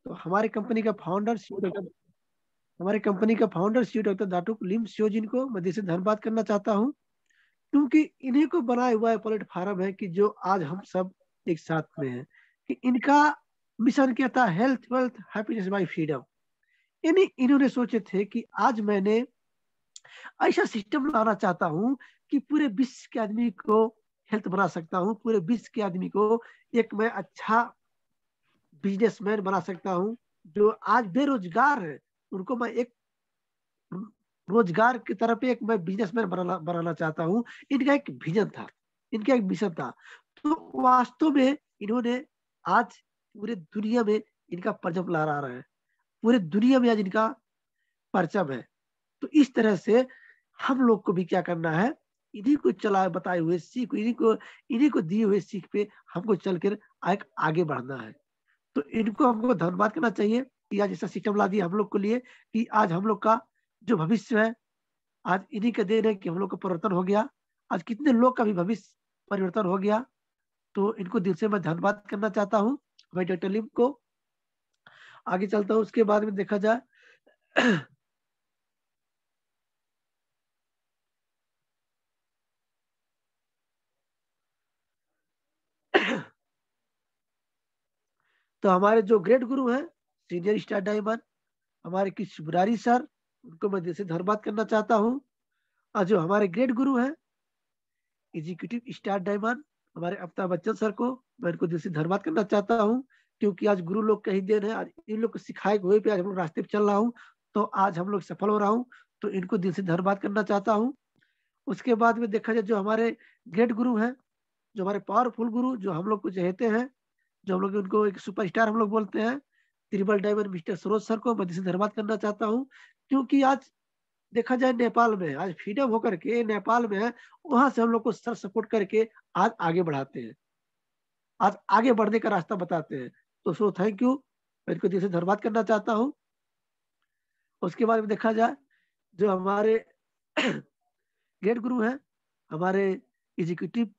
तो हमारे कंपनी का फाउंडर हमारे कंपनी का फाउंडर सीईओ डॉक्टर दाटू लिम सियो जिनको मैं दिल से धन्यवाद करना चाहता हूँ, क्योंकि इन्हीं को बनाया हुआ प्लेटफार्म है कि जो आज हम सब एक साथ में हैं। कि इनका मिशन क्या था, health wealth happiness bye freedom. यानी इन्होंने सोचे थे कि आज मैंने ऐसा सिस्टम लाना चाहता हूँ कि पूरे विश्व के आदमी को हेल्थ बना सकता हूँ, पूरे विश्व के आदमी को एक मैं अच्छा बिजनेसमैन बना सकता हूँ। जो आज बेरोजगार है उनको मैं एक रोजगार की तरफ एक मैं बिजनेसमैन बनाना चाहता हूँ। इनका एक विजन था, इनका एक मिशन था। तो वास्तव में इन्होंने आज पूरे दुनिया में इनका परचम लहरा रहा है, पूरे दुनिया में आज इनका परचम है। तो इस तरह से हम लोग को भी क्या करना है, इन्हीं को चला बताए हुए सीख, इन्हीं को दिए हुए सीख पे हमको चलकर आगे बढ़ना है। तो इनको हमको धन्यवाद करना चाहिए कि आज ऐसा सिस्टम ला दिया हम लोग के लिए कि आज हम लोग का जो भविष्य है, आज इन्हीं का देन है कि हम लोग का परिवर्तन हो गया। आज कितने लोग का भी भविष्य परिवर्तन हो गया। तो इनको दिल से मैं धन्यवाद करना चाहता हूँ, भाई डॉक्टर लिम को। आगे चलता हूँ, उसके बाद में देखा जाए तो हमारे जो ग्रेट गुरु हैं, सीनियर स्टार डायमंड हमारे कृष्ण मुरारी सर, उनको मैं दिल से धन्यवाद करना चाहता हूँ। और जो हमारे ग्रेट गुरु हैं, एग्जीक्यूटिव स्टार डायमंड हमारे अमिताभ बच्चन सर को मैं इनको दिल से धन्यवाद करना चाहता हूँ, क्योंकि आज गुरु लोग का ही देन है। आज इन लोग को सिखाए हुए पे आज हम लोग रास्ते पे चल रहा हूँ, तो आज हम लोग सफल हो रहा हूँ। तो इनको दिल से धन्यवाद करना चाहता हूँ। उसके बाद में देखा जाए जो हमारे ग्रेट गुरु हैं, जो हमारे पावरफुल गुरु, जो हम लोग को चाहते हैं, जो हम लोग उनको एक सुपरस्टार हम लोग बोलते हैं, triple diamond mister Saroj sir को मैं दिल से धन्यवाद करना चाहता हूँ। क्योंकि आज देखा जाए नेपाल में आज फ्रीडम होकर के नेपाल में है, वहां से हम लोग को सर सपोर्ट करके आज आगे बढ़ाते हैं, आज आगे बढ़ने का रास्ता बताते हैं। तो सो थैंक यू, मैं इनको दिल से धन्यवाद करना चाहता हूँ। उसके बाद में देखा जाए जो हमारे ग्रेट गुरु हैं, हमारे executive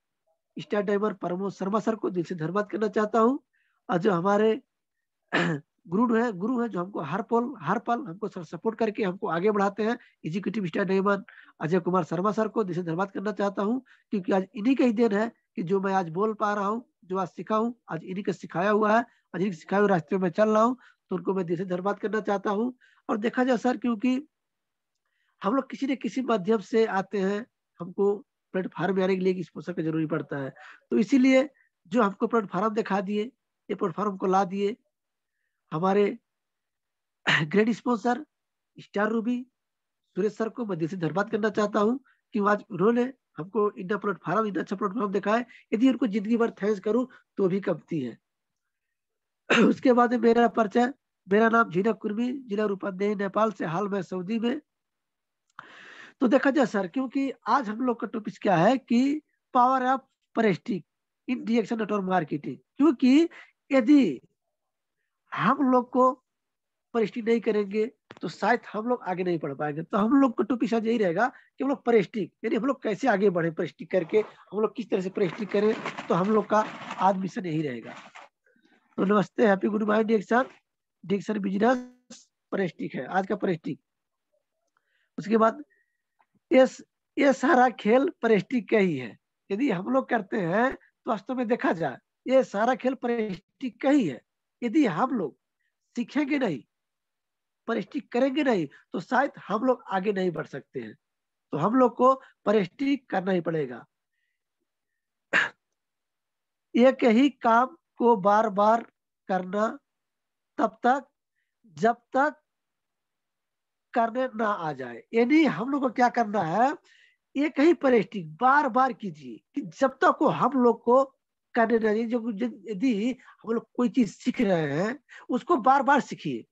star diver Pramod Sharma sir को दिल से धन्यवाद करना चाहता हूँ। और जो हमारे गुरु है जो हमको हर पल हमको सपोर्ट करके हमको आगे बढ़ाते हैं, executive star diamond Ajay Kumar Sharma sir को दिल से धन्यवाद करना चाहता हूँ। क्योंकि आज इन्हीं का ही देन है कि जो मैं आज बोल पा रहा हूँ, जो आज सीखा हूँ, आज इन्हीं का सिखाया हुआ है, आज इन्हीं सिखाए हुए रास्ते में चल रहा हूँ। तो उनको मैं दिल से धन्यवाद करना चाहता हूँ। और देखा जाए सर, क्योंकि हम लोग किसी न किसी माध्यम से आते हैं, हमको प्लेटफार्म में आने के लिए इस स्पॉन्सर का जरूरी पड़ता है। तो इसीलिए जो हमको प्लेटफार्म दिखा दिए, ये प्लेटफार्म को ला दिए हमारे great sponsor star Ruby Suresh sir को मैं दिल से धन्यवाद करना चाहता हूँ कि आज उन्होंने हमको इंडिया प्लेटफार्म, इतना अच्छा प्लेटफार्म दिखाया। यदि उनको जिंदगी भर थैंक्स करूँ तो भी कमती है। उसके बाद मेरा परिचय, मेरा नाम झीना कुर्मी, जिला रूपंदेही, नेपाल से, हाल में सऊदी में। तो देखा जाए सर, क्योंकि आज हम लोग का टॉपिक क्या है कि पावर ऑफ प्रेस्टिज इन डिएक्शन नेटवर्क मार्केटिंग। क्योंकि यदि हम लोग को प्रेस्टिज नहीं करेंगे तो शायद हम लोग आगे नहीं बढ़ पाएंगे। तो हम लोग का टॉपिक शायद यही रहेगा कि हम लोग प्रेस्टिज, यानी हम लोग कैसे आगे बढ़े प्रेस्टिज करके, हम लोग किस तरह से प्रेस्टिज करें। तो हम लोग का आज मिशन यही रहेगा। तो नमस्ते, हैप्पी गुड मॉर्निंग डिएक्शन, डिएक्शन बिजनेस प्रेस्टिज है आज का प्रेस्टिज। उसके बाद ये ये सारा खेल प्रेस्टिज का ही है। यदि हम लोग करते हैं तो वास्तव में देखा जाए ये सारा खेल प्रेस्टिज का ही है। यदि हम लोग सीखेंगे नहीं, प्रेस्टिज करेंगे नहीं, तो शायद हम लोग आगे नहीं बढ़ सकते हैं। तो हम लोग को प्रेस्टिज करना ही पड़ेगा। एक ही काम को बार बार करना तब तक जब तक करने ना आ जाए। यानी हम लोग को क्या करना है, एक ही प्रेस्टिज बार बार कीजिए कि जब तक को हम लोग को करने नहीं। यदि हम लोग कोई चीज सीख रहे हैं, उसको बार बार सीखिए,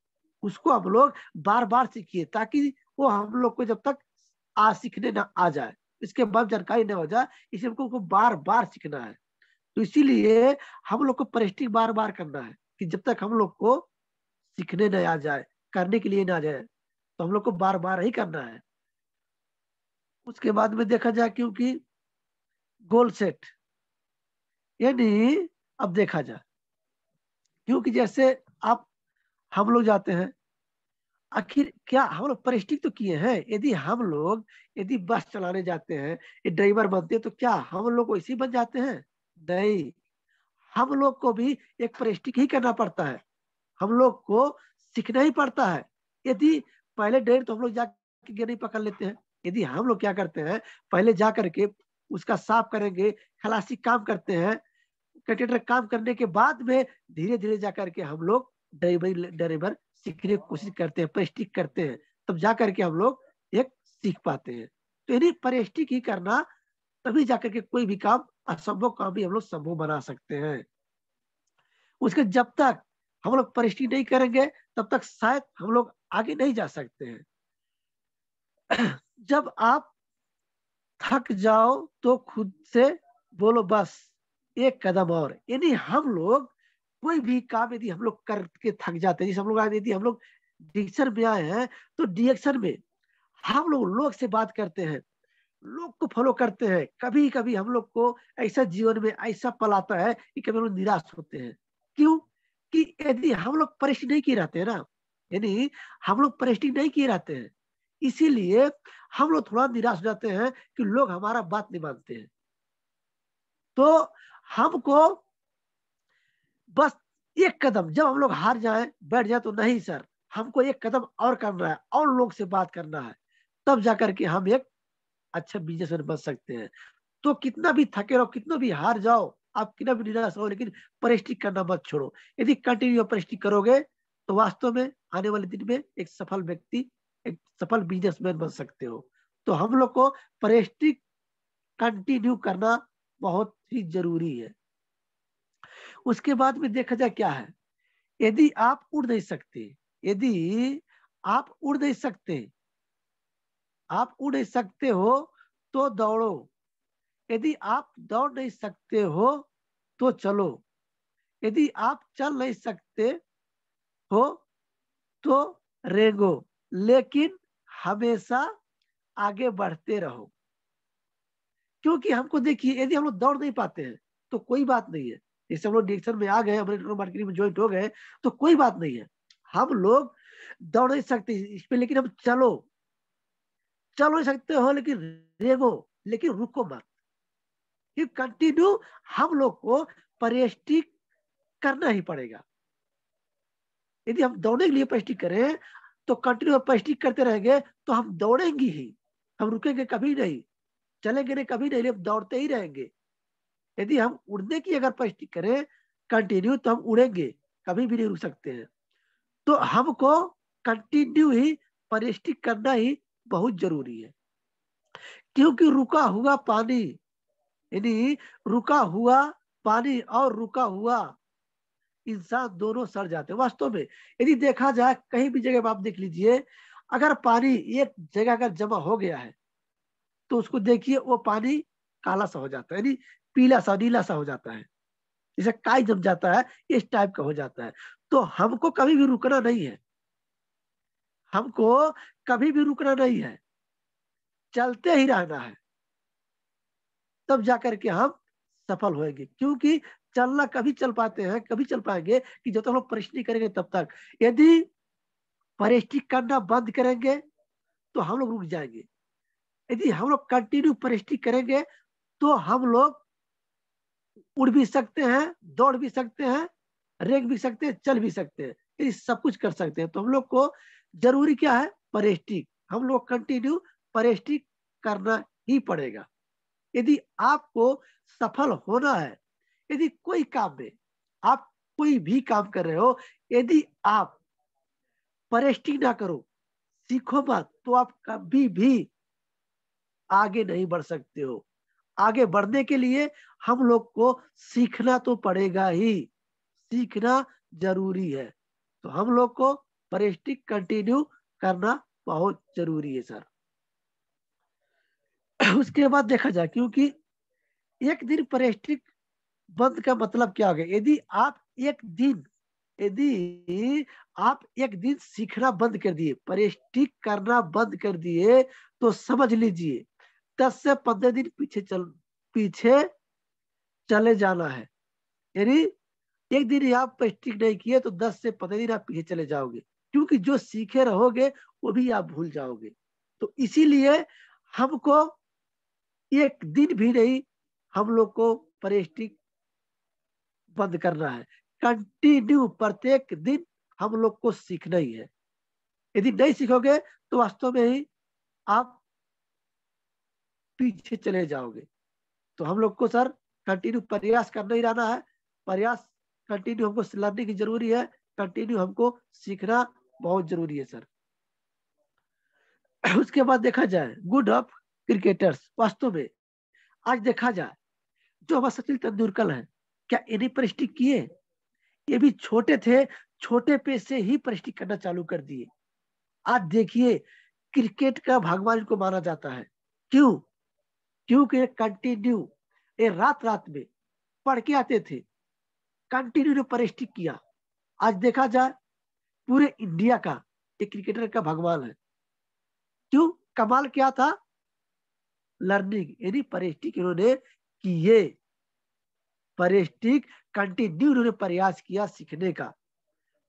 उसको हम लोग बार बार सीखिए, ताकि वो हम लोग को जब तक सीखने ना आ जाए, इसके बाद जानकारी ना हो जाए, इसे हमको बार बार सीखना है। तो इसीलिए हम लोग को प्रेस्टिज बार बार करना है कि जब तक हम लोग को सीखने न आ जाए, करने के लिए ना आ जाए, तो हम लोग को बार बार ही करना है। उसके बाद में देखा जाए, क्योंकि गोल सेट, यानी अब देखा जाए, क्योंकि जैसे आप हम लोग जाते हैं, आखिर क्या हम लोग परिस्टिक तो किए हैं? यदि बस चलाने जाते हैं, ये ड्राइवर बनते हैं, तो क्या हम लोग वैसे ही बन जाते हैं? नहीं, हम लोग को भी एक परिस्टिक ही करना पड़ता है, हम लोग को सीखना ही पड़ता है। यदि पहले ड्राइवर तो हम लोग जाके गिर नहीं पकड़ लेते हैं, यदि हम लोग क्या करते हैं, पहले जा करके उसका साफ करेंगे, खलासी काम करते हैं, कंडक्टर काम करने के बाद में धीरे धीरे जा करके हम लोग ड्राइवर ड्राइवर सीखने की कोशिश करते हैं, प्रैक्टिस करते हैं, तब जा करके हम लोग एक सीख पाते हैं। तो यानी प्रैक्टिस ही करना, तभी जा करके कोई भी काम, असंभव काम भी हम लोग संभव बना सकते हैं। उसके जब तक हम लोग प्रैक्टिस नहीं करेंगे तब तक शायद हम लोग आगे नहीं जा सकते हैं। जब आप थक जाओ तो खुद से बोलो बस एक कदम और। यानी हम लोग कोई भी काम यदि हम लोग करके थक जाते हैं, जैसे हम लोग यदि हम लोग डिक्शन में आए हैं, तो डिक्शन में हम लोग से बात करते हैं, लोग को फॉलो करते हैं। कभी कभी हम लोग को ऐसा जीवन में ऐसा पल आता है कि कभी हम लोग निराश होते हैं। क्यों? कि यदि हम लोग परिश्रम नहीं किए रहते हैं ना, यानी हम लोग परिश्रम नहीं किए रहते हैं, इसीलिए हम लोग थोड़ा निराश हो जाते हैं कि लोग हमारा बात नहीं मानते हैं। तो हमको बस एक कदम, जब हम लोग हार जाए बैठ जाए, तो नहीं सर, हमको एक कदम और करना है और लोग से बात करना है, तब जाकर के हम एक अच्छा बिजनेसमैन बन सकते हैं। तो कितना भी थके रहो, कितना भी हार जाओ, आप कितना भी निराश हो, लेकिन परिश्रम करना मत छोड़ो। यदि कंटिन्यू परिश्रम करोगे तो वास्तव में आने वाले दिन में एक सफल व्यक्ति, एक सफल बिजनेसमैन बन सकते हो। तो हम लोग को परिश्रम कंटिन्यू करना बहुत ही जरूरी है। उसके बाद में देखा जाए क्या है, यदि आप उड़ नहीं सकते, यदि आप उड़ नहीं सकते, आप उड़ नहीं सकते हो तो दौड़ो। यदि आप दौड़ नहीं सकते हो तो चलो। यदि आप चल नहीं सकते हो तो रेंगो, लेकिन हमेशा आगे बढ़ते रहो। क्योंकि हमको देखिए, यदि हम लोग दौड़ नहीं पाते हैं तो कोई बात नहीं है, जैसे हम लोग डिरेक्शन में आ गए, हम लोग मार्केटिंग में ज्वाइंट हो गए, तो कोई बात नहीं है। हम लोग दौड़ नहीं सकते इस पे, लेकिन हम चलो, चल नहीं सकते हो लेकिन रेंगो, लेकिन रुको मत। कि कंटिन्यू हम लोग को परिश्रम करना ही पड़ेगा। यदि हम दौड़ने के लिए परिश्रम करें तो कंटिन्यू परिश्रम करते रहेंगे तो हम दौड़ेंगे ही, हम रुकेंगे कभी नहीं, चलेंगे नहीं कभी नहीं, हम दौड़ते ही रहेंगे। यदि हम उड़ने की अगर परिश्रम करें कंटिन्यू, तो हम उड़ेंगे, कभी भी नहीं रुक सकते हैं। तो हमको कंटिन्यू ही परिश्रम करना ही बहुत जरूरी है। क्योंकि रुका हुआ पानी, यानी रुका हुआ पानी और रुका हुआ इंसान दोनों सड़ जाते हैं। वास्तव में यदि देखा जाए, कहीं भी जगह आप देख लीजिए, अगर पानी एक जगह अगर जमा हो गया है तो उसको देखिए, वो पानी काला सा हो जाता है, यानी पीला सा नीला सा हो जाता है, जैसे काई जम जाता है, इस टाइप का हो जाता है। तो हमको कभी भी रुकना नहीं है, हमको कभी भी रुकना नहीं है, चलते ही रहना है, तब जाकर के हम सफल होंगे। क्योंकि चलना कभी चल पाते हैं, कभी चल पाएंगे कि जब तक हम लोग परिश्रम नहीं करेंगे तब तक। यदि परिश्रम करना बंद करेंगे तो हम लोग रुक जाएंगे। यदि हम लोग कंटिन्यू परिश्रम करेंगे तो हम लोग उड़ भी सकते हैं, दौड़ भी सकते हैं, रेंग भी सकते हैं, चल भी सकते हैं, ये सब कुछ कर सकते हैं। तो हम लोग को जरूरी क्या है? परिश्रम। हम लोग कंटिन्यू परिश्रम करना ही पड़ेगा। यदि आपको सफल होना है, यदि कोई काम में आप कोई भी काम कर रहे हो, यदि आप परिश्रम ना करो, सीखो मत, तो आप कभी भी आगे नहीं बढ़ सकते हो। आगे बढ़ने के लिए हम लोग को सीखना तो पड़ेगा ही, सीखना जरूरी है। तो हम लोग को परिश्रम कंटिन्यू करना बहुत जरूरी है सर। उसके बाद देखा जाए, क्योंकि एक दिन परिश्रम बंद का मतलब क्या हो गया? यदि आप एक दिन सीखना बंद कर दिए, परिश्रम करना बंद कर दिए, तो समझ लीजिए 10 से 15 दिन पीछे चले जाना है। यानी एक दिन ही आप प्रैक्टिस नहीं किए तो 10 से 15 दिन आप पीछे चले जाओगे, क्योंकि जो सीखे रहोगे वो भी आप भूल जाओगे। तो इसीलिए हमको एक दिन भी नहीं हम लोग को प्रैक्टिस बंद करना है। कंटिन्यू प्रत्येक दिन हम लोग को सीखना ही है। यदि नहीं सीखोगे तो वास्तव में ही आप पीछे चले जाओगे। तो हम लोग को सर कंटिन्यू प्रयास करना ही रहना है। प्रयास कंटिन्यू हमको लर्निंग की जरूरी है, कंटिन्यू हमको सीखना बहुत जरूरी है सर। उसके बाद देखा जाए गुड ऑफ क्रिकेटर्स, वास्तव में आज देखा जाए जो हमारे सचिन तेंदुलकर है, क्या इन्हीं प्रैक्टिस किए? ये भी छोटे थे, छोटे पे से ही प्रैक्टिस करना चालू कर दिए। आज देखिए क्रिकेट का भगवान को माना जाता है। क्यों? क्योंकि कंटिन्यू ये रात रात में पढ़ के आते थे, कंटिन्यू ने प्रैक्टिस किया। आज देखा जाए पूरे इंडिया का एक क्रिकेटर का भगवान है। क्यों? कमाल क्या था? लर्निंग, यानी प्रैक्टिस इन्होंने किए, प्रैक्टिस कंटिन्यू इन्होंने प्रयास किया सीखने का,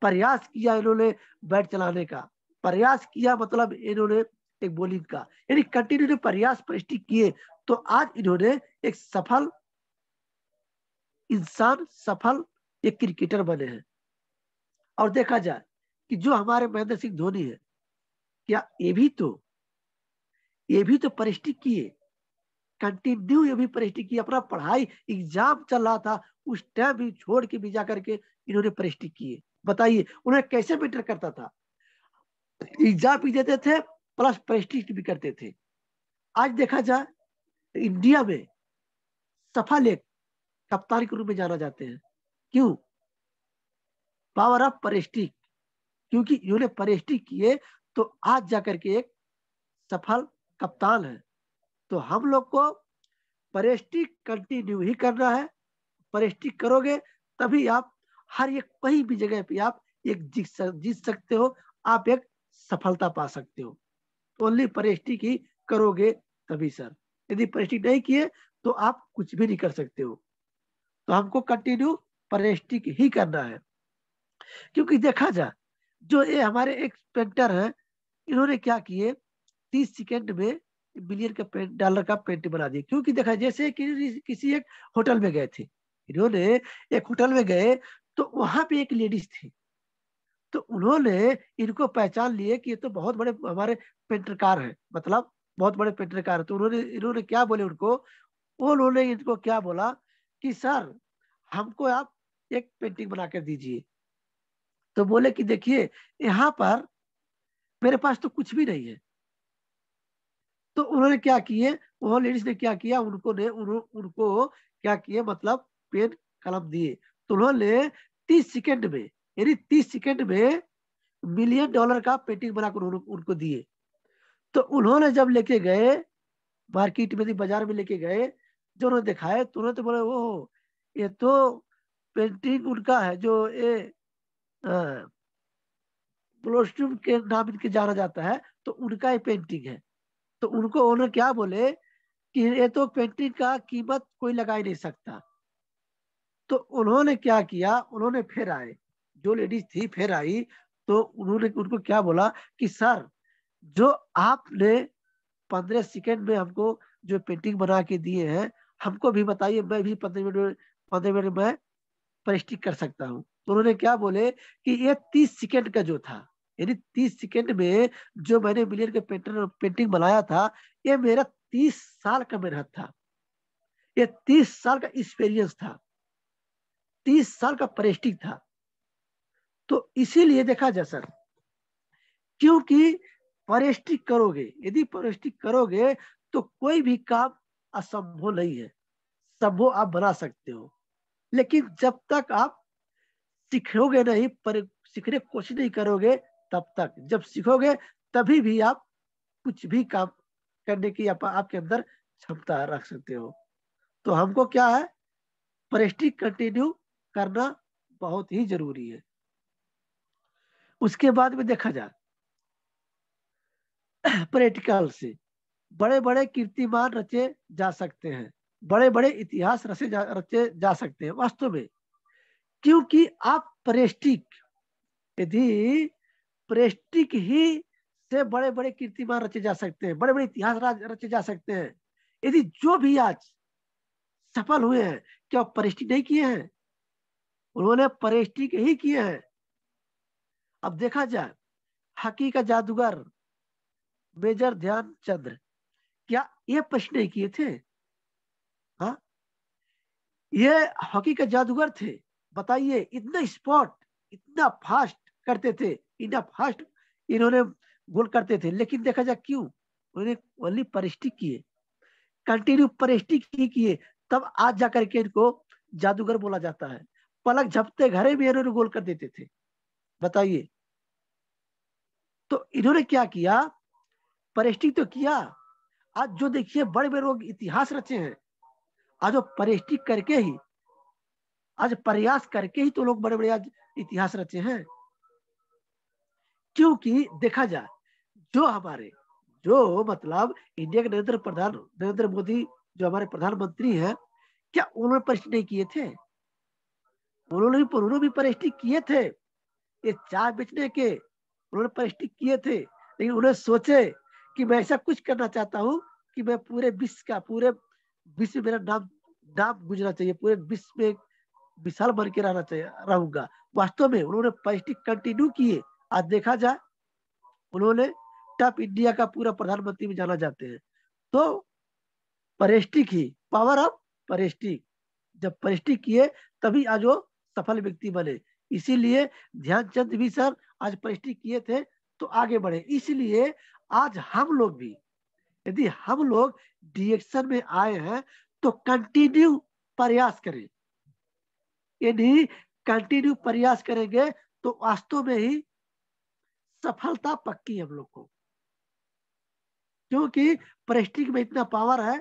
प्रयास किया इन्होंने बैट चलाने का, प्रयास किया मतलब इन्होंने एक बॉलिंग का, यानी कंटिन्यू प्रयास प्रैक्टिस किए। तो आज इन्होंने एक सफल इंसान, सफल एक क्रिकेटर बने हैं। और देखा जाए कि जो हमारे महेंद्र सिंह धोनी है, क्या ये भी तो प्रैक्टिस किए, कंटिन्यू ये भी प्रैक्टिस किए। अपना पढ़ाई एग्जाम चल रहा था उस टाइम भी छोड़ के भी जाकर के इन्होंने प्रैक्टिस किए। बताइए उन्हें कैसे बेटर करता था, एग्जाम भी देते थे प्लस प्रैक्टिस भी करते थे। आज देखा जाए इंडिया में सफल एक कप्तान के रूप में जाना जाते हैं। क्यों? पावर ऑफ प्रैक्टिस, क्योंकि इन्होंने प्रैक्टिस किए तो आज जाकर के एक सफल कप्तान है। तो हम लोग को प्रैक्टिस कंटिन्यू ही करना है। प्रैक्टिस करोगे तभी आप हर एक कहीं भी जगह पे आप एक जीत सकते हो, आप एक सफलता पा सकते हो। ओनली प्रैक्टिस ही करोगे तभी सर। यदि प्रैक्टिस नहीं किए तो आप कुछ भी नहीं कर सकते हो। तो हमको कंटिन्यू प्रैक्टिस ही करना है। क्योंकि देखा जाए जो ये हमारे एक पेंटर है, इन्होंने क्या किए 30 सेकंड में बिलियन का डॉलर का पेंटिंग बना दी। क्योंकि देखा जैसे कि किसी एक होटल में गए थे, इन्होंने एक होटल में गए तो वहां पे एक लेडीज थी, तो उन्होंने इनको पहचान लिए कि ये तो बहुत बड़े हमारे पेंटरकार हैं, मतलब बहुत बड़े पेंटरकार है। तो उन्होंने इन्होंने क्या बोले उनको, वो उन्होंने इनको क्या बोला कि सर हमको आप एक पेंटिंग बना कर दीजिए। तो बोले कि देखिए यहाँ पर मेरे पास तो कुछ भी नहीं है। तो उन्होंने क्या किए, वो लेडीज ने क्या किया, उनको क्या किए मतलब पेन कलम दिए। तो उन्होंने 30 सेकंड में, यानी 30 सेकंड में मिलियन डॉलर का पेंटिंग बनाकर उनको दिए। तो उन्होंने जब लेके गए मार्केट में, बाजार में लेके गए, जो उन्होंने दिखाए तो उन्होंने तो बोले वो ये तो पेंटिंग उनका है जो ये ब्लोस्टम के नाम इनके जाना जाता है, तो उनका ये पेंटिंग है। तो उनको उन्होंने क्या बोले कि ये तो पेंटिंग का कीमत कोई लगा ही नहीं सकता। तो उन्होंने क्या किया, उन्होंने फिर आए, जो लेडीज थी फिर आई, तो उन्होंने उनको क्या बोला कि सर जो आपने 15 सेकंड में हमको जो पेंटिंग बना के दिए हैं, हमको भी बताइए, मैं भी 15 मिनट में प्रैक्टिस कर सकता हूँ। तो उन्होंने क्या बोले कि ये 30 सेकंड का जो था, यानी 30 सेकंड में जो मैंने मिलियन के पेंटिंग बनाया था, ये मेरा 30 साल का मेहनत था, ये 30 साल का एक्सपीरियंस था, 30 साल का प्रैक्टिस था। तो इसीलिए देखा जा सर, क्योंकि प्रैक्टिस करोगे, यदि प्रैक्टिस करोगे तो कोई भी काम असंभव नहीं है, संभव आप बना सकते हो। लेकिन जब तक आप सीखोगे नहीं, पर सीखने की कोशिश नहीं करोगे, तब तक, जब सीखोगे तभी भी आप कुछ भी काम करने की आपके अंदर क्षमता रख सकते हो। तो हमको क्या है, प्रैक्टिस कंटिन्यू करना बहुत ही जरूरी है। उसके बाद में देखा जाए प्रैक्टिकल से बड़े बड़े कीर्तिमान रचे जा सकते हैं, बड़े बड़े इतिहास रचे जा सकते हैं। वास्तव में क्योंकि आप प्रेस्टिक, यदि प्रेस्टिक ही से बड़े बड़े कीर्तिमान रचे जा सकते हैं, बड़े बड़े इतिहास रचे जा सकते हैं। यदि जो भी आज सफल हुए हैं, क्या प्रेस्टिक नहीं किए हैं? उन्होंने प्रेस्टिक ही किए हैं। अब देखा जाए, हॉकी का जादूगर मेजर ध्यानचंद, क्या ये प्रश्न नहीं किए थे? हाँ, ये हॉकी के जादूगर थे। बताइए, इतना स्पॉट, इतना फास्ट करते थे, इतना फास्ट इन्होंने गोल करते थे। लेकिन देखा जाए क्यों, उन्होंने ओनली परिस्टिक किए, कंटिन्यू परिस्टिक ही किए, तब आज जाकर के इनको जादूगर बोला जाता है। पलक झपते घरे में इन्होंने गोल कर देते थे। बताइए, तो इन्होंने क्या किया? परिस्टिक तो किया। आज जो देखिए बड़े बड़े लोग इतिहास रचे हैं, आज वो परिस्टिक करके ही, आज प्रयास करके ही तो लोग बड़े बड़े आज इतिहास रचे हैं। क्योंकि देखा जाए, जो हमारे, जो मतलब इंडिया के नरेंद्र मोदी जो हमारे प्रधानमंत्री हैं, क्या उन्होंने परिस्थिति नहीं किए थे? उन्होंने भी परिस्थिति किए थे। ये चाय बेचने के उन्होंने परिस्थिति किए थे, लेकिन उन्हें सोचे कि मैं ऐसा कुछ करना चाहता हूँ कि मैं पूरे विश्व में मेरा नाम नाम गुजरना चाहिए, पूरे विश्व में विशाल बन के रहूंगा। वास्तव में उन्होंने परिस्थिति कंटिन्यू किए। आज देखा जाए, उन्होंने टॉप इंडिया का पूरा प्रधानमंत्री भी जाना जाते हैं। तो परिस्टिक ही, पावर ऑफ परिस्टिक, जब परिस्टिक किए तभी आज वो सफल व्यक्ति बने। इसीलिए ध्यानचंद भी सर आज परिस्टिक किए थे तो आगे बढ़े। इसलिए आज हम लोग भी, यदि हम लोग डिएक्शन में आए हैं तो कंटिन्यू प्रयास करें। यदि कंटिन्यू प्रयास करेंगे तो वास्तव में ही सफलता पक्की है हम लोग को। क्योंकि प्रेस्टिज में इतना पावर है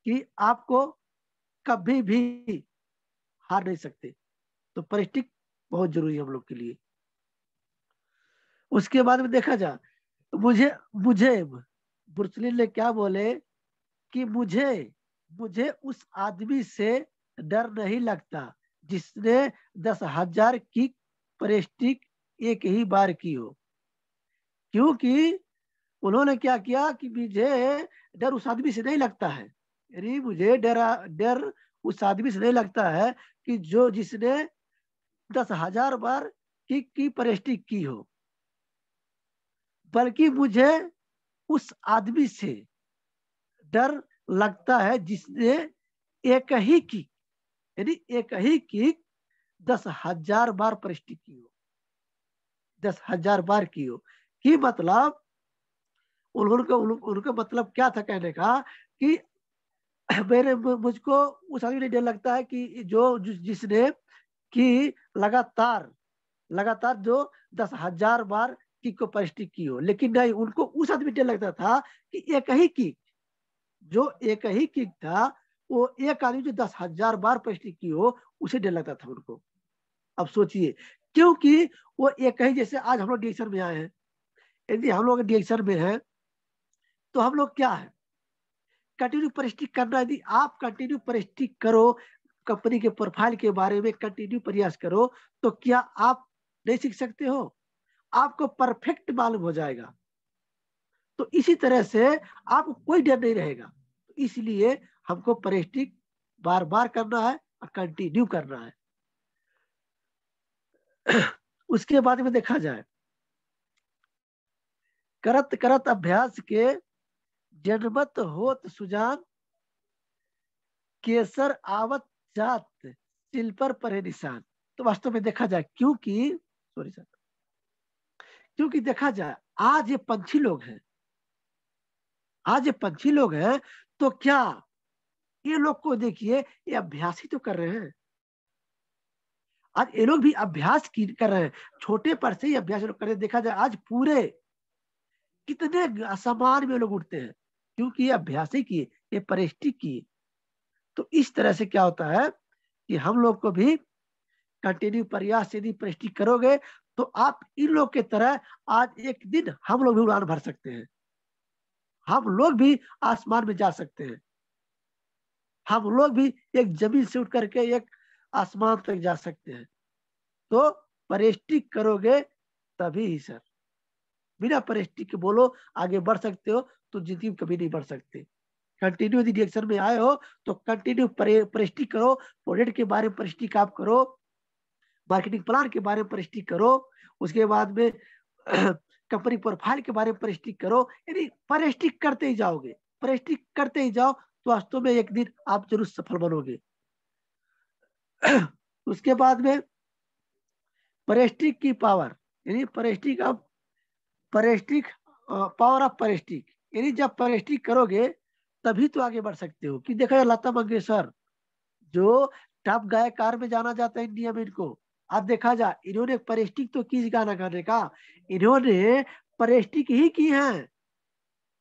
कि आपको कभी भी हार नहीं सकते। तो प्रेस्टिज बहुत जरूरी है हम लोग के लिए। उसके बाद में देखा जाए, मुझे मुझे ब्रुसली ने क्या बोले कि मुझे मुझे उस आदमी से डर नहीं लगता जिसने 10,000 की प्रेस्टिज एक ही बार की हो। क्योंकि उन्होंने क्या किया कि मुझे डर उस आदमी से नहीं लगता है, यानी मुझे डर उस आदमी से नहीं लगता है कि जो जिसने 10,000 बार की प्रेस्टिज की हो, बल्कि मुझे उस आदमी से डर लगता है जिसने एक ही की, यानी एक ही की 10,000 बार प्रेस्टिज की हो, 10,000 बार की हो। कि मतलब उनका मतलब क्या था कहने का कि मुझको उस आदमी ने डर लगता है कि जिसने कि लगातार लगातार जो 10,000 बार किक को प्रेस्टिज की हो। लेकिन नहीं, उनको उस आदमी डर लगता था कि एक ही किक, जो एक ही किक था, वो एक आदमी जो 10,000 बार प्रेस्टिज की हो, उसे डर लगता था उनको। अब सोचिए, क्योंकि वो एक ही, जैसे आज हम लोग डिएक्शन में आए हैं, यदि हम लोग डिएक्शन में हैं तो हम लोग क्या है, कंटिन्यू प्रेस्टिज करना। यदि आप कंटिन्यू प्रेस्टिज करो, कंपनी के प्रोफाइल के बारे में कंटिन्यू प्रयास करो, तो क्या आप नहीं सीख सकते हो? आपको परफेक्ट मालूम हो जाएगा। तो इसी तरह से आपको कोई डर नहीं रहेगा। तो इसलिए हमको प्रेस्टिज बार बार करना है और कंटिन्यू करना है। उसके बाद में देखा जाए, करत करत अभ्यास के जनमत होत सुजान, केसर आवत जात तिल पर परे निशान। तो वास्तव में देखा जाए, क्योंकि देखा जाए, आज ये पंछी लोग हैं, आज ये पंछी लोग हैं, तो क्या ये लोग को देखिए, ये अभ्यास ही तो कर रहे हैं। आज ये लोग भी अभ्यास कर रहे हैं, छोटे पर से ही अभ्यास लोग कर रहे हैं। देखा जाए, आज पूरे कितने आसमान में लोग उठते हैं, क्योंकि ये अभ्यास ही किए, ये प्रेस्टिज किए। तो इस तरह से क्या होता है कि हम लोग को भी कंटिन्यू प्रयास यदि प्रेस्टिज करोगे तो आप इन लोग के तरह आज एक दिन हम लोग भी उड़ान भर सकते हैं, हम लोग भी आसमान में जा सकते हैं, हम लोग भी एक जमीन से उठ करके एक आसमान तक जा सकते हैं। तो परेष्टिक करोगे तभी ही सर, बिना परेष्टिक के बोलो आगे बढ़ सकते हो तो जिंदगी में कभी नहीं बढ़ सकते। कंटिन्यू यदि डायरेक्शन में आए हो तो कंटिन्यू परेष्टिक करो, प्रोजेक्ट के बारे में परेष्टिक आप करो, मार्केटिंग प्लान के बारे में परेष्टिक करो, उसके बाद में कंपनी प्रोफाइल के बारे में परेष्टिक करो। यानी परेष्टिक करते ही जाओगे, परेष्टिक करते ही जाओ तो वास्तव में एक दिन आप जरूर सफल बनोगे। उसके बाद में परेष्टिक की पावर, यानी परेष्टिक अब परेष्टिक पावर ऑफ परेष्टिक, यानी जब परेष्टिक करोगे तभी तो आगे बढ़ सकते हो। कि देखा जाए लता मंगेशकर जो टॉप गायकार में जाना जाता है इंडिया में, इनको आप देखा जाए इन्होंने परेष्टिक तो की गाना गाने का, इन्होंने परेष्टिक ही की है,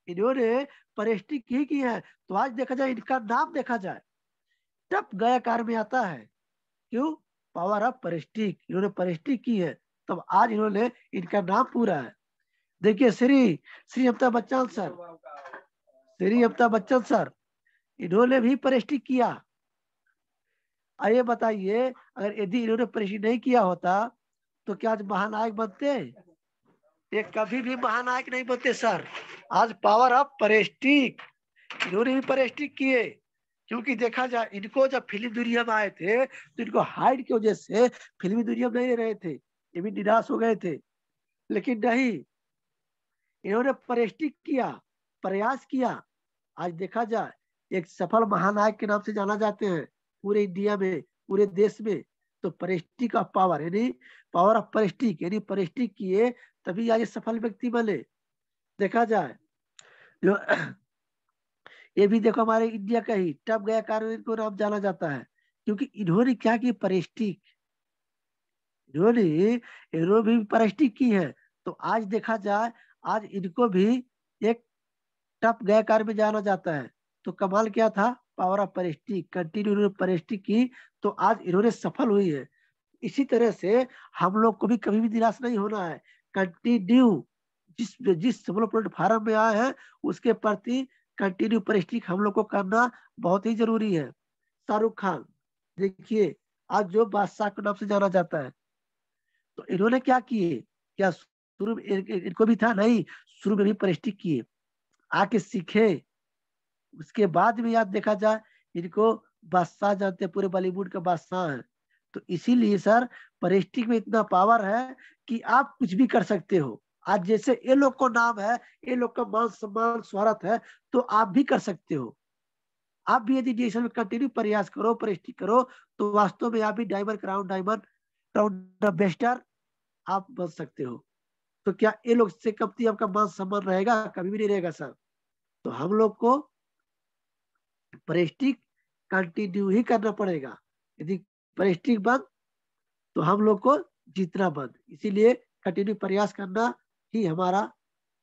इन्होंने परेष्टिक ही की है। तो आज देखा जाए इनका नाम देखा जाए टॉप गायकार में आता है, क्यों? पावर ऑफ परेष्टिक, इन्होंने परेष्टिक की है तब आज इन्होंने, इनका नाम पूरा है। देखिए श्री श्री अमिताभ बच्चन सर, श्री अमिताभ बच्चन सर इन्होंने भी परेष्टिक किया। आइए बताइए, अगर यदि इन्होंने परेष्टिक नहीं किया होता तो क्या आज महानायक बनते? ये कभी भी महानायक नहीं बनते सर। आज पावर ऑफ परेष्टिक, इन्होंने भी परेष्टिक किए। क्योंकि देखा जाए इनको जब फिल्म दुनिया में आए थे तो इनको हाइट की वजह से फिल्मी दुनिया में नहीं रहे थे, ये भी निराश हो गए थे। लेकिन नहीं, इन्होंने परेष्टिक किया, प्रयास किया। आज देखा जाए एक सफल महानायक के नाम से जाना जाते हैं पूरे इंडिया में, पूरे देश में। तो परेष्टिक ऑफ पावर, यानी पावर ऑफ परेष्टिक, यानी परेष्टिक किए तभी आज ये सफल व्यक्ति बने। देखा जाए जो ये भी देखो हमारे इंडिया का ही टॉप गायकार को नाम जाना जाता है, क्योंकि इन्होंने क्या की परेष्टिक, इन्होंने इन्होंने भी परेष्टिक की है। तो आज देखा जाए आज इनको भी एक टॉप गायकार में जाना जाता है। तो कमाल क्या था? पावर ऑफ परेष्टिक, कंटिन्यू इन्होंने परेष्टिक की तो आज इन्होंने सफल हुई है। इसी तरह से हम लोग को भी कभी भी निराश नहीं होना है, कंटिन्यू जिस जिस हम लोग प्लेटफार्म में आए हैं उसके प्रति कंटिन्यू परेष्टिक हम लोग को करना बहुत ही जरूरी है। शाहरुख खान देखिए आज जो बादशाह के नाम से जाना जाता है, तो इन्होंने क्या किए? क्या शुरू में इनको भी था? नहीं, शुरू में भी परेष्टिक किए, आके सीखे। उसके बाद भी याद देखा जाए इनको बादशाह जानते हैं, पूरे बॉलीवुड का बादशाह है। तो इसीलिए सर परेष्टिक में इतना पावर है कि आप कुछ भी कर सकते हो। आज जैसे ये लोग को नाम है, ये लोग का मान सम्मान शोहरत है, तो आप भी कर सकते हो। आप भी यदि डिएक्शन में कंटिन्यू प्रयास करो, परेष्टिक करो, तो वास्तव में आप भी डायमंड क्राउन बेस्टर आप बन सकते हो। तो क्या ये लोग से कभी आपका मान सम्मान रहेगा? कभी भी नहीं रहेगा सर। तो हम लोग को परेष्टिक कंटिन्यू ही करना पड़ेगा। यदि परेष्टिक बंद तो हम लोग को जीतना बंद। इसीलिए कंटिन्यू प्रयास करना ही हमारा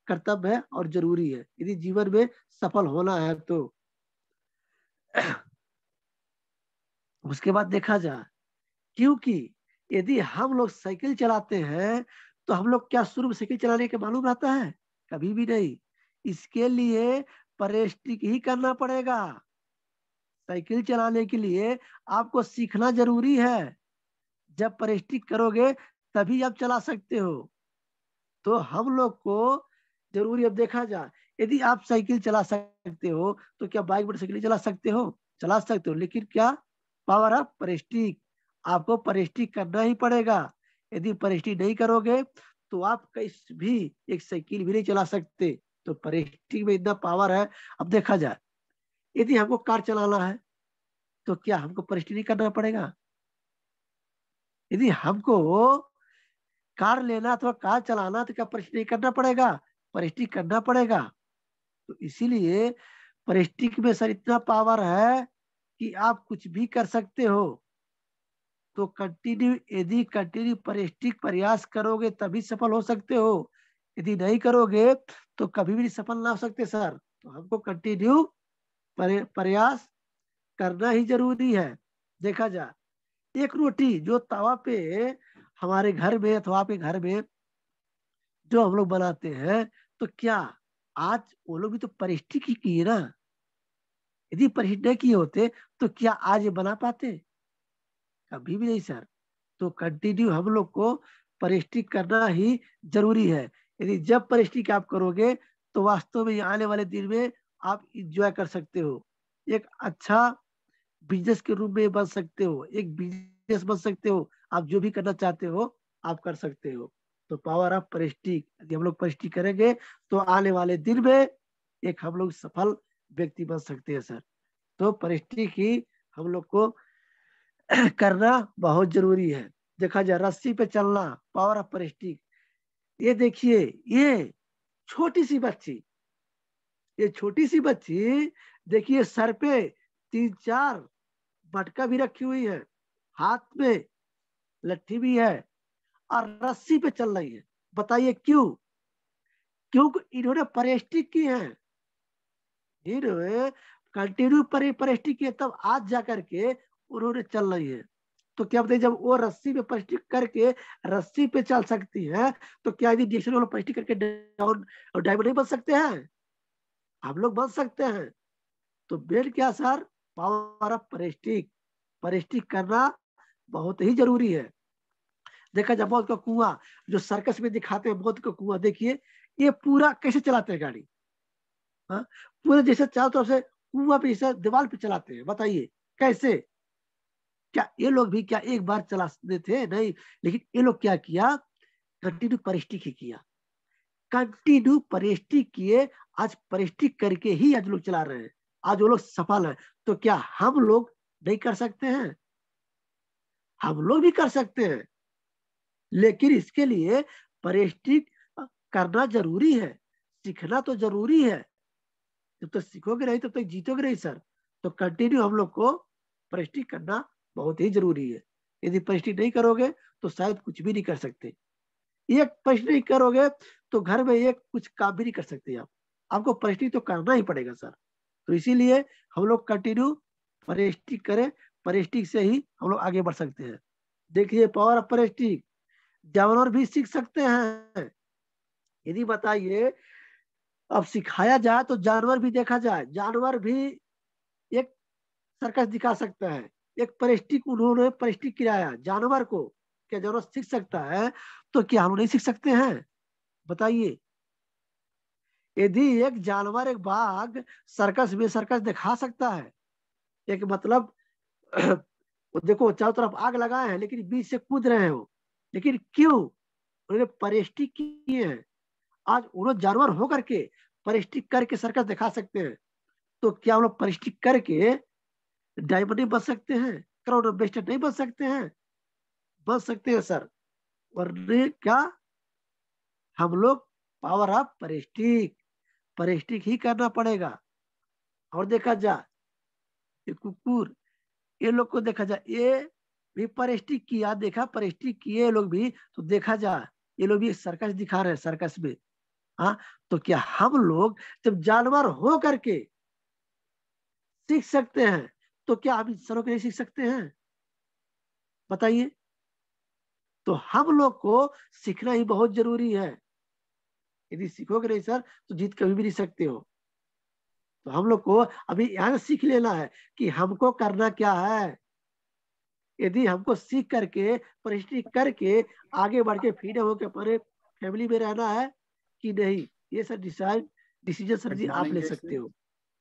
कर्तव्य है और जरूरी है यदि जीवन में सफल होना है तो। उसके बाद देखा जाए, क्योंकि यदि हम लोग साइकिल चलाते हैं तो हम लोग क्या शुरू में साइकिल चलाने के मालूम रहता है? कभी भी नहीं। इसके लिए परेष्टिक ही करना पड़ेगा। साइकिल चलाने के लिए आपको सीखना जरूरी है। जब परेष्टिक करोगे तभी आप चला सकते हो। तो हम लोग को जरूरी, अब देखा जाए यदि आप साइकिल चला सकते हो तो क्या बाइक मोटरसाइकिल चला सकते हो? चला सकते हो, लेकिन क्या? पावर ऑफ परेष्टिक, आपको परेष्टिक करना ही पड़ेगा। यदि परेष्टिक नहीं करोगे तो आप कहीं भी एक साइकिल भी नहीं चला सकते। तो परेष्टिक में इतना पावर है। अब देखा जाए यदि हमको कार चलाना है तो क्या हमको परेष्टिक नहीं करना पड़ेगा? यदि हमको कार लेना अथवा कार चलाना तो क्या परेष्टिक नहीं करना पड़ेगा? परेष्टिक करना पड़ेगा। तो इसीलिए परेष्टिक में सर इतना पावर है कि आप कुछ भी कर सकते हो। तो कंटिन्यू, यदि कंटिन्यू परेष्टिक प्रयास करोगे तभी सफल हो सकते हो। यदि नहीं करोगे तो कभी भी सफल ना हो सकते सर। तो हमको कंटिन्यू प्रयास करना ही जरूरी है। देखा जाए एक रोटी जो तवा पे हमारे घर में अथवा आपके घर में जो हम लोग बनाते हैं, तो क्या आज वो लोग भी तो परेष्टिक ही किए ना? यदि परेष्टिक नहीं किए होते तो क्या आज ये बना पाते? कभी भी नहीं सर। तो कंटिन्यू हम लोग को परिस्टिक करना ही जरूरी है। यदि जब परिस्टिक आप करोगे तो वास्तव में आने वाले दिन में आप इंजॉय कर सकते हो, एक अच्छा बिजनेस के रूप में बन सकते हो, एक बिजनेस बन सकते हो, आप जो भी करना चाहते हो आप कर सकते हो। तो पावर ऑफ परिस्टिक, यदि हम लोग परिस्टिक करेंगे तो आने वाले दिन में एक हम लोग सफल व्यक्ति बन सकते हैं सर। तो परिस्टिक ही हम लोग को करना बहुत जरूरी है। देखा जाए रस्सी पे चलना, पावर ऑफ परिस्टिक। ये देखिए, ये छोटी सी बच्ची, ये छोटी सी बच्ची देखिए सर पे 3-4 मटका भी रखी हुई है, हाथ में लट्ठी भी है और रस्सी पे चल रही है। बताइए क्यों? क्योंकि इन्होंने परिस्टिक की है, इन्होंने कंटिन्यू परिस्टिक की है, तब आज जाकर के उन्होंने चल रही है। तो क्या बताइए, जब वो रस्सी पे परिस्टिक करके रस्सी पे चल सकती है, तो क्या यदि डिक्शनरी वाला परिस्टिक करके डाउन और डायमंड नहीं बन सकते हैं? हम लोग बन सकते हैं। तो मेन क्या सर, पावर ऑफ परिस्टिक, परिस्टिक करना बहुत ही जरूरी है। देखा जाए मौत का कुआं, जो सर्कस में दिखाते हैं मौत का कुआं, देखिए ये पूरा कैसे चलाते हैं गाड़ी, हाँ, पूरे जैसे चारों तरफ से कुआं पे जैसे दीवार पे चलाते हैं। बताइए कैसे? क्या ये लोग भी क्या एक बार चलाते थे? नहीं, लेकिन ये लोग क्या किया, कंटिन्यू परिस्टिक ही किया, कंटिन्यू परिस्टिक किए। आज परिस्टिक करके ही आज लोग चला रहे हैं, आज वो लोग सफल है। तो क्या हम लोग नहीं कर सकते हैं? हम लोग भी कर सकते हैं, लेकिन इसके लिए परिस्टिक करना जरूरी है, सीखना तो जरूरी है। जब तक सीखोगे नहीं तब तक जीतोगे नहीं सर। तो कंटिन्यू हम लोग को परिस्टिक करना बहुत ही जरूरी है। यदि परिस्टिक नहीं करोगे तो शायद कुछ भी नहीं कर सकते। एक परिस्टिक नहीं करोगे तो घर में एक कुछ काम भी नहीं कर सकते आप, आपको परिस्टिक तो करना ही पड़ेगा सर। तो इसीलिए हम लोग कंटिन्यू परिस्टिक करें, परिस्टिक से ही हम लोग आगे बढ़ सकते हैं। देखिए पावर ऑफ परिस्टिक, जानवर भी सीख सकते हैं। यदि बताइए अब सिखाया जाए तो जानवर भी देखा जाए, जानवर भी एक सर्कस दिखा सकता है। एक परिस्टिक उन्होंने परिस्टिक किया जानवर को, क्या जानवर सीख सकता है? तो क्या हम नहीं सीख सकते हैं? बताइए, यदि एक जानवर, एक बाघ सर्कस में सर्कस दिखा सकता है, एक मतलब वो देखो चारों तरफ आग लगाए हैं लेकिन बीच से कूद रहे हो, लेकिन क्यों? उन्होंने परिस्टिक किए हैं। आज उन्होंने जानवर होकर के परिस्टिक करके सर्कस दिखा सकते हैं। तो क्या हम लोग परिस्टिक करके डायमंड नहीं बन सकते हैं, क्राउन एम्बेसडर नहीं बन सकते हैं? बन सकते हैं सर। वरने क्या, हम लोग पावर ऑफ परिस्टिक, परिस्टिक ही करना पड़ेगा। और देखा जाए ये कुकुर, ये लोग को देखा जाए, ये भी परिस्टिक किया, देखा परिस्टिक किए ये लोग भी। तो देखा जाए ये लोग भी सर्कस दिखा रहे हैं, सर्कस में। हाँ, तो क्या हम लोग जब जानवर हो करके सीख सकते हैं, तो क्या हम इंसानों के लिए सीख सकते हैं? बताइए। तो हम लोग को सीखना ही बहुत जरूरी है। यदि सीखोगे नहीं सर तो जीत कभी भी नहीं सकते हो। तो हम लोग को अभी यहाँ से सीख लेना है कि हमको करना क्या है। यदि हमको सीख करके परिश्रम करके आगे बढ़ के फ्रीडम होकर अपने फैमिली में रहना है कि नहीं, ये सर डिसीजन सर गुड जी आप मॉर्निंग ले जयश्री। सकते हो।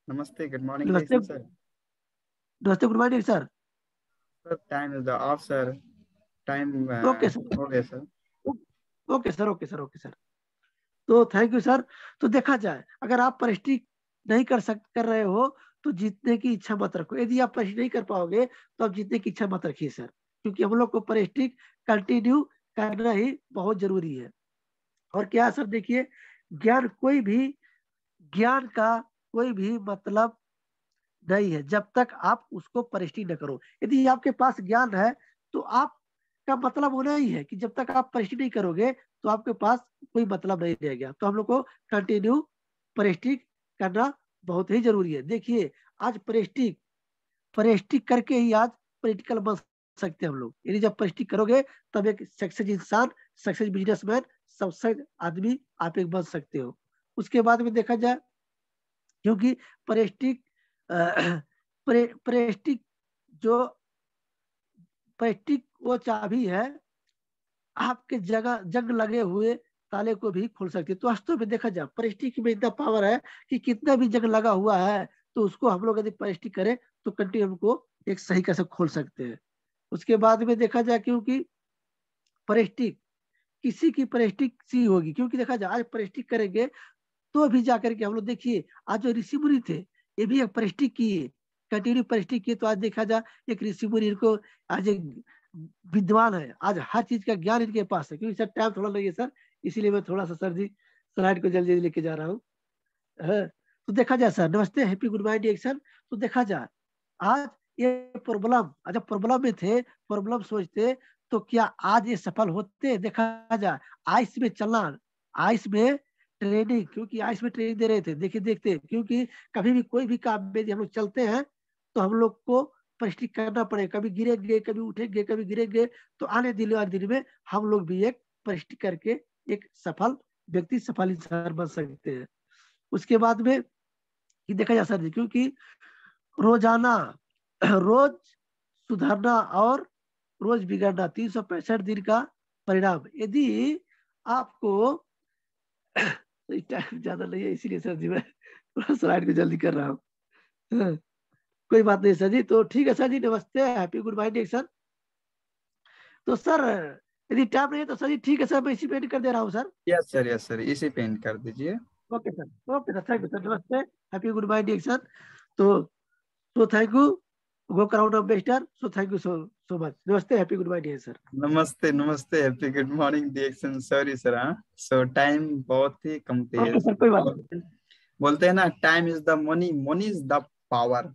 नमस्ते, गुड मॉर्निंग नमस्ते, जयश्री सर। नमस्ते, good morning sir. Sir time is of sir, time okay sir, हो गया sir. Okay sir, okay sir, okay sir. तो थैंक यू सर। तो देखा जाए अगर आप परिश्रम नहीं कर रहे हो तो जीतने की इच्छा मत रखो। यदि आप परिश्रम नहीं कर पाओगे तो आप जीतने की इच्छा मत रखिए सर, क्योंकि हम लोग को परिश्रम कंटिन्यू करना ही बहुत जरूरी है। और क्या सर, देखिए ज्ञान कोई भी, ज्ञान का कोई भी मतलब नहीं है जब तक आप उसको परिश्रम न करो। यदि आपके पास ज्ञान है तो आप का मतलब होना ही है कि जब तक आप परिश्रम नहीं करोगे तो आपके पास कोई मतलब नहीं रहेगा। तो हम लोग को कंटिन्यू परिश्रम करना बहुत ही जरूरी है। देखिए आज परिश्रम, परिश्रम करके ही आज पॉलिटिकल बन सकते हैं हम लोग। यदि जब परिश्रम करोगे तब एक सक्सेस इंसान, सक्सेस बिजनेसमैन, सक्सेस आदमी आप एक बन सकते हो। उसके बाद में देखा जाए, क्योंकि परिश्रम, प्रेस्टिक जो प्रेस्टिक वो चाबी है आपके जंग लगे हुए ताले को भी खोल सकती है। तो वास्तव में देखा जाए प्रेस्टिक में इतना पावर है कि कितना भी जंग लगा हुआ है तो उसको हम लोग यदि प्रेस्टिक करें तो कंटिन्यू को एक सही कैसे खोल सकते हैं। उसके बाद में देखा जाए क्योंकि प्रेस्टिक किसी की प्रेस्टिक सी होगी, क्योंकि देखा जाए आज प्रेस्टिक करेंगे तो भी जाकर के हम लोग देखिए आज जो ऋषि मुनि थे ये भी एक प्रेस्टिक किए, कंटिन्यू प्रेस्टिक किए। तो आज देखा जाए एक ऋषि मुनि इनको आज एक विद्वान है, आज हर चीज का ज्ञान इनके पास है। क्योंकि सर टाइम थोड़ा लगे सर, इसीलिए मैं थोड़ा सा सर जी स्लाइड को जल्दी जल्दी लेके जा रहा हूँ। तो देखा जाए सर, नमस्ते, हैप्पी गुड मॉर्निंग एक्शन। तो देखा जाए आज ये प्रॉब्लम, जब प्रॉब्लम में थे, प्रॉब्लम सोचते तो क्या आज ये सफल होते। देखा जाए आइस में चलना, आइस में ट्रेनिंग, क्योंकि आइस में ट्रेनिंग दे रहे थे, देखिए देखते, क्योंकि कभी भी कोई भी काम में हम लोग चलते हैं तो हम लोग को प्रैक्टिस करना पड़ेगा, कभी गिरेंगे कभी उठेंगे कभी गिरेंगे। तो आने दिन में हम लोग भी एक प्रैक्टिस करके एक सफल व्यक्ति, सफल इंसान बन सकते हैं। उसके बाद में ये देखा जा सकता है क्योंकि रोजाना रोज सुधरना और रोज बिगड़ना 365 दिन का परिणाम। यदि आपको टाइम ज्यादा नहीं है इसीलिए सर जी मैं थोड़ा स्लाइड को जल्दी कर रहा हूँ। कोई बात नहीं सर जी, तो ठीक है सर जी, नमस्ते, हैप्पी गुड मॉर्निंग सर। तो सर यदि टाइम नहीं है तो सर जी ठीक है सर, मैं इसी पे कर दे रहा हूँ सर। यस सर, इसी पे एंड कर दीजिए। Okay sir, thank you sir, नमस्ते, हैप्पी गुड मॉर्निंग सर। तो थैंक यू, गो क्राउड ऑफ बेस्टर, so thank you so much, नमस्ते, हैप्पी गुड मॉर्निंग सर। नमस्ते हैप्पी गुड मॉर्निंग डिएक्शन, सॉरी सर। हाँ, सो टाइम बहुत ही कम ओके तेज। सर, कोई बात नहीं। बोलते हैं ना, time is the money, money is the power.